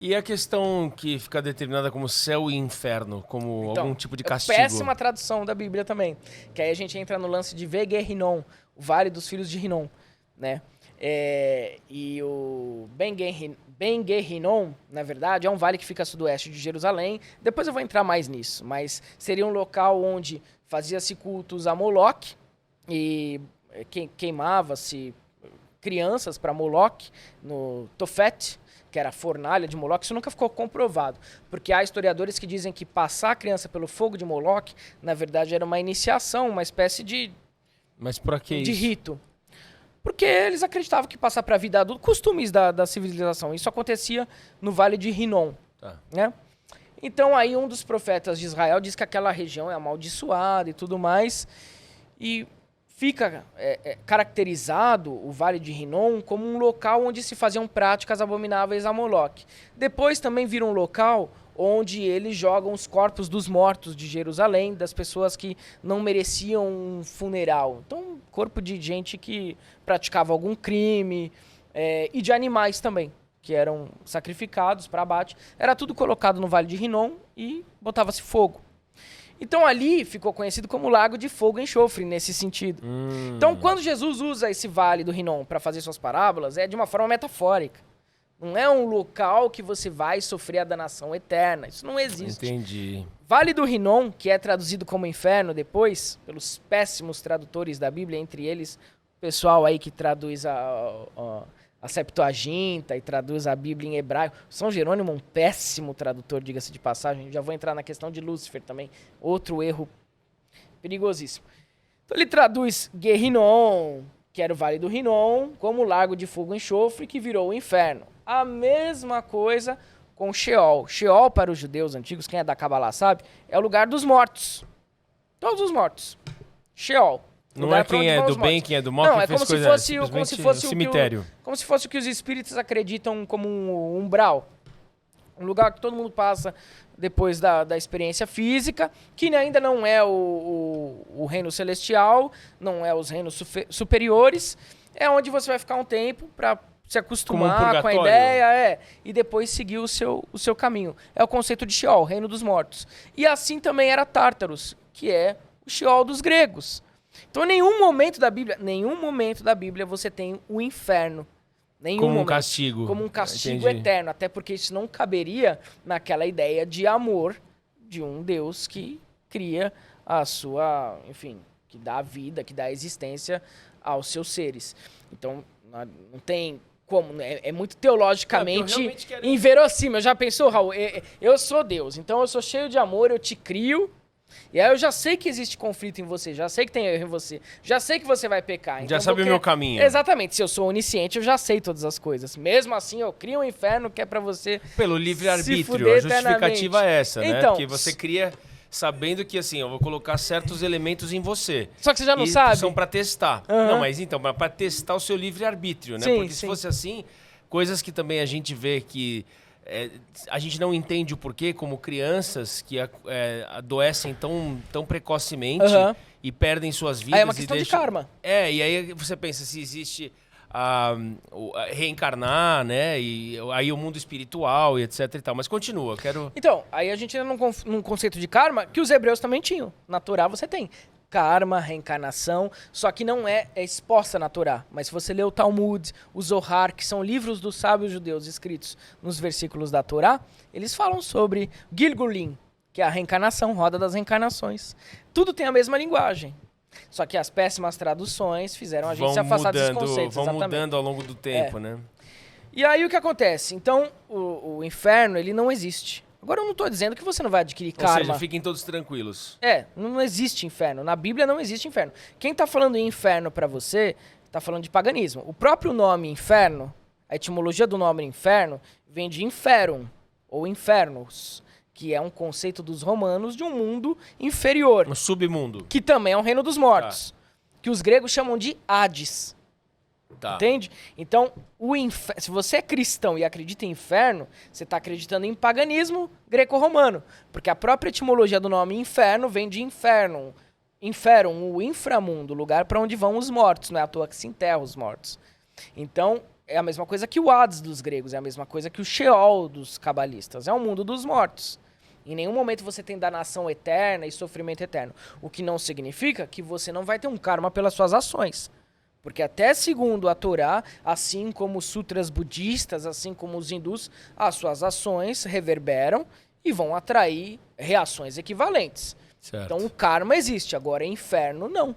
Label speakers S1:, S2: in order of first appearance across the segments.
S1: E a questão que fica determinada como céu e inferno, como
S2: Então,
S1: algum tipo de castigo?
S2: péssima tradução da Bíblia também. Que aí a gente entra no lance de Veguer-Rinom, o Vale dos Filhos de Rinom, né? E o Ben-Guer-Rinom, na verdade, é um vale que fica a sudoeste de Jerusalém. Depois eu vou entrar mais nisso, mas seria um local onde fazia-se cultos a Moloque e queimava-se crianças para Moloque no Tofete, que era a fornalha de Moloque. Isso nunca ficou comprovado, porque há historiadores que dizem que passar a criança pelo fogo de Moloque, na verdade, era uma iniciação, uma espécie de
S1: Mas por que isso?
S2: rito. Porque eles acreditavam que passar para a vida adulta, costumes da civilização. Isso acontecia no Vale de Rinom,
S1: Tá.
S2: né? Então aí um dos profetas de Israel diz que aquela região é amaldiçoada e tudo mais, e fica caracterizado o Vale de Rinom como um local onde se faziam práticas abomináveis a Moloque. Depois também vira um local onde eles jogam os corpos dos mortos de Jerusalém, das pessoas que não mereciam um funeral. Então, corpo de gente que praticava algum crime, e de animais também, que eram sacrificados para abate. Era tudo colocado no Vale de Rinom e botava-se fogo. Então ali ficou conhecido como Lago de Fogo e Enxofre, nesse sentido. Então quando Jesus usa esse Vale do Rinom para fazer suas parábolas, é de uma forma metafórica. Não é um local que você vai sofrer a danação eterna. Isso não existe.
S1: Entendi.
S2: Vale do Rinom, que é traduzido como inferno depois, pelos péssimos tradutores da Bíblia, entre eles o pessoal aí que traduz a Septuaginta e traduz a Bíblia em hebraico. São Jerônimo é um péssimo tradutor, diga-se de passagem. Já vou entrar na questão de Lúcifer também. Outro erro perigosíssimo. Então ele traduz Guerrinom, que era o Vale do Rinom, como Lago de Fogo e Enxofre, que virou o inferno. A mesma coisa com Sheol. Sheol, para os judeus antigos, quem é da Kabbalah sabe, é o lugar dos mortos. Todos os mortos. Sheol.
S1: Não é quem é do bem, quem é do mal,
S2: não,
S1: quem
S2: é
S1: fez
S2: como se
S1: coisa,
S2: fosse, como se fosse
S1: cemitério.
S2: como se fosse o que os espíritos acreditam como um umbral. Um lugar que todo mundo passa depois da experiência física, que ainda não é o reino celestial, não é os reinos superiores, é onde você vai ficar um tempo para se acostumar com a ideia, e depois seguir o seu caminho. É o conceito de Sheol, reino dos mortos. E assim também era Tártaros, que é o Sheol dos gregos. Então, em nenhum momento da Bíblia você tem o inferno.
S1: Como um castigo.
S2: Como um castigo eterno. Até porque isso não caberia naquela ideia de amor de um Deus que cria a sua... Enfim, que dá a vida, que dá a existência aos seus seres. Então, não tem como... É muito teologicamente inverossímil. Já pensou, Raul? Eu sou Deus, então eu sou cheio de amor, eu te crio... E aí eu já sei que existe conflito em você, já sei que tem erro em você, já sei que você vai pecar. Então
S1: já sabe o meu caminho.
S2: Exatamente, se eu sou onisciente, eu já sei todas as coisas. Mesmo assim, eu crio um inferno que é pra você
S1: pelo livre-arbítrio, a justificativa é essa, né?
S2: Então,
S1: porque você cria sabendo que, assim, eu vou colocar certos elementos em você.
S2: Só que você já não sabe.
S1: São pra testar.
S2: Uhum.
S1: Não, mas então, pra testar o seu livre-arbítrio, né?
S2: Sim,
S1: porque se fosse assim, coisas que também a gente vê que... a gente não entende o porquê, como crianças que adoecem tão precocemente e perdem suas vidas.
S2: Aí é uma questão de karma.
S1: E aí você pensa se existe reencarnar, né? E aí o mundo espiritual e etc e tal. Mas continua, quero...
S2: Então, aí a gente entra num conceito de karma que os hebreus também tinham. Na Torá você tem karma, reencarnação, só que não é exposta na Torá. Mas se você lê o Talmud, o Zohar, que são livros dos sábios judeus escritos nos versículos da Torá, eles falam sobre Gilgulim, que é a reencarnação, roda das reencarnações. Tudo tem a mesma linguagem. Só que as péssimas traduções fizeram a gente se afastar desses conceitos.
S1: Vão mudando ao longo do tempo, né?
S2: E aí o que acontece? Então, o inferno, ele não existe. Agora, eu não estou dizendo que você não vai adquirir karma.
S1: Ou seja, fiquem todos tranquilos.
S2: Não existe inferno. Na Bíblia não existe inferno. Quem está falando em inferno para você, está falando de paganismo. O próprio nome inferno, a etimologia do nome inferno, vem de inferum, ou infernos, que é um conceito dos romanos de um mundo inferior.
S1: Um submundo.
S2: Que também é um reino dos mortos. Que os gregos chamam de Hades. Entende? Então, se você é cristão e acredita em inferno, você está acreditando em paganismo greco-romano. Porque a própria etimologia do nome inferno vem de inferno. Inferum, o inframundo, o lugar para onde vão os mortos. Não é à toa que se enterram os mortos. Então, é a mesma coisa que o Hades dos gregos, é a mesma coisa que o Sheol dos cabalistas. É o mundo dos mortos. Em nenhum momento você tem danação eterna e sofrimento eterno. O que não significa que você não vai ter um karma pelas suas ações. Porque até segundo a Torá, assim como os sutras budistas, assim como os hindus, as suas ações reverberam e vão atrair reações equivalentes.
S1: Certo.
S2: Então o karma existe, agora inferno não.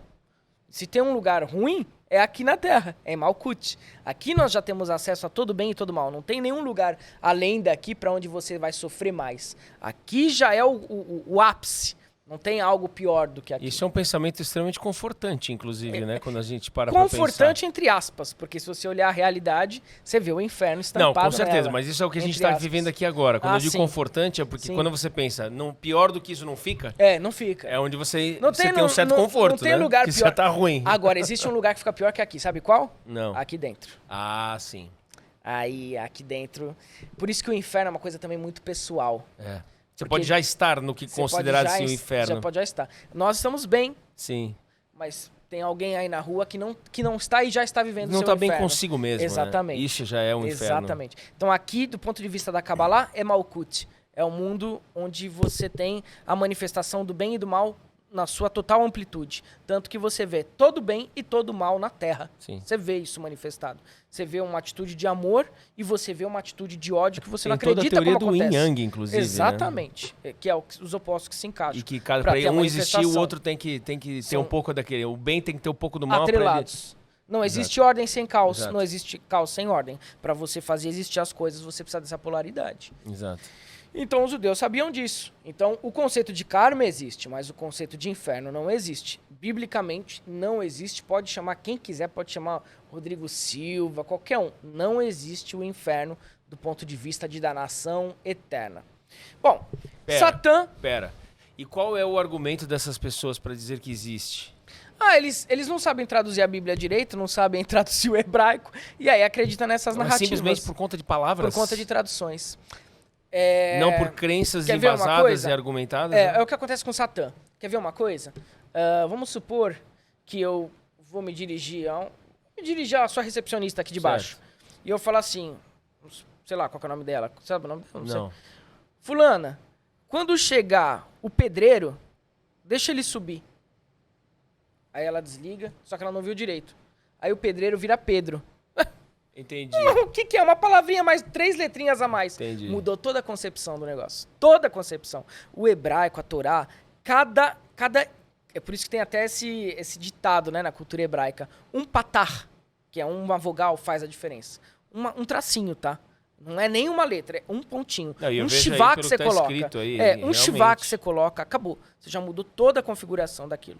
S2: Se tem um lugar ruim, é aqui na Terra, é em Malkuth. Aqui nós já temos acesso a todo bem e todo mal. Não tem nenhum lugar além daqui para onde você vai sofrer mais. Aqui já é o ápice. Não tem algo pior do que aqui.
S1: Isso é um pensamento extremamente confortante, inclusive, né? Quando a gente para pra pensar.
S2: Confortante entre aspas, porque se você olhar a realidade, você vê o inferno estampado.
S1: Não, com certeza,
S2: nela,
S1: mas isso é o que a gente está vivendo aqui agora. Quando eu digo
S2: sim.
S1: Confortante é porque quando você pensa, pior do que isso não fica.
S2: Não fica.
S1: É onde você
S2: tem
S1: um certo conforto,
S2: não tem
S1: né?
S2: Lugar
S1: que
S2: pior.
S1: já tá ruim.
S2: Agora, existe um lugar que fica pior que aqui. Sabe qual?
S1: Não.
S2: Aqui dentro.
S1: Ah, sim.
S2: Aí, aqui dentro... Por isso que o inferno é uma coisa também muito pessoal.
S1: É. Você pode já estar no que considera-se o inferno.
S2: Você pode já estar. Nós estamos bem.
S1: Sim.
S2: Mas tem alguém aí na rua que não está e já está vivendo o seu
S1: inferno. Não
S2: está
S1: bem consigo mesmo,
S2: Exatamente.
S1: Né? Isso já é um inferno.
S2: Exatamente. Então aqui, do ponto de vista da Kabbalah, é Malkuth. É o mundo onde você tem a manifestação do bem e do mal na sua total amplitude. Tanto que você vê todo bem e todo mal na Terra.
S1: Sim.
S2: Você vê isso manifestado. Você vê uma atitude de amor e você vê uma atitude de ódio que você não acredita como acontece.
S1: Toda a teoria do yin-yang, inclusive.
S2: Exatamente.
S1: Né?
S2: Que é os opostos que se encaixam.
S1: E que para um existir, o outro tem que ter um pouco daquele. O bem tem que ter um pouco do mal.
S2: Atrelados. Não existe ordem sem caos.
S1: Exato.
S2: Não existe caos sem ordem. Para você fazer existir as coisas, você precisa dessa polaridade.
S1: Exato.
S2: Então os judeus sabiam disso. Então o conceito de karma existe, mas o conceito de inferno não existe. Biblicamente não existe. Pode chamar quem quiser, pode chamar Rodrigo Silva, qualquer um. Não existe o inferno do ponto de vista de danação eterna. Bom, Satã...
S1: Pera. E qual é o argumento dessas pessoas para dizer que existe?
S2: Eles não sabem traduzir a Bíblia direito, não sabem traduzir o hebraico, e aí acreditam nessas narrativas.
S1: Simplesmente por conta de palavras?
S2: Por conta de traduções.
S1: Não por crenças embasadas e argumentadas?
S2: É o que acontece com Satã. Quer ver uma coisa? Vamos supor que eu vou me dirigir à sua recepcionista aqui de baixo. E eu falar assim, sei lá, qual que é o nome dela? Sabe o nome dela? Não sei. Fulana, quando chegar o pedreiro, deixa ele subir. Aí ela desliga, só que ela não viu direito. Aí o pedreiro vira Pedro.
S1: Entendi.
S2: O que é? Uma palavrinha mais, 3 letrinhas a mais.
S1: Entendi.
S2: Mudou toda a concepção do negócio. Toda a concepção. O hebraico, a Torá, cada... É por isso que tem até esse ditado, né, na cultura hebraica. Um patar, que é uma vogal, faz a diferença. Um tracinho, tá? Não é nem uma letra, é um pontinho.
S1: Não,
S2: um shivá que você coloca.
S1: Aí,
S2: um shivá que você coloca, acabou. Você já mudou toda a configuração daquilo.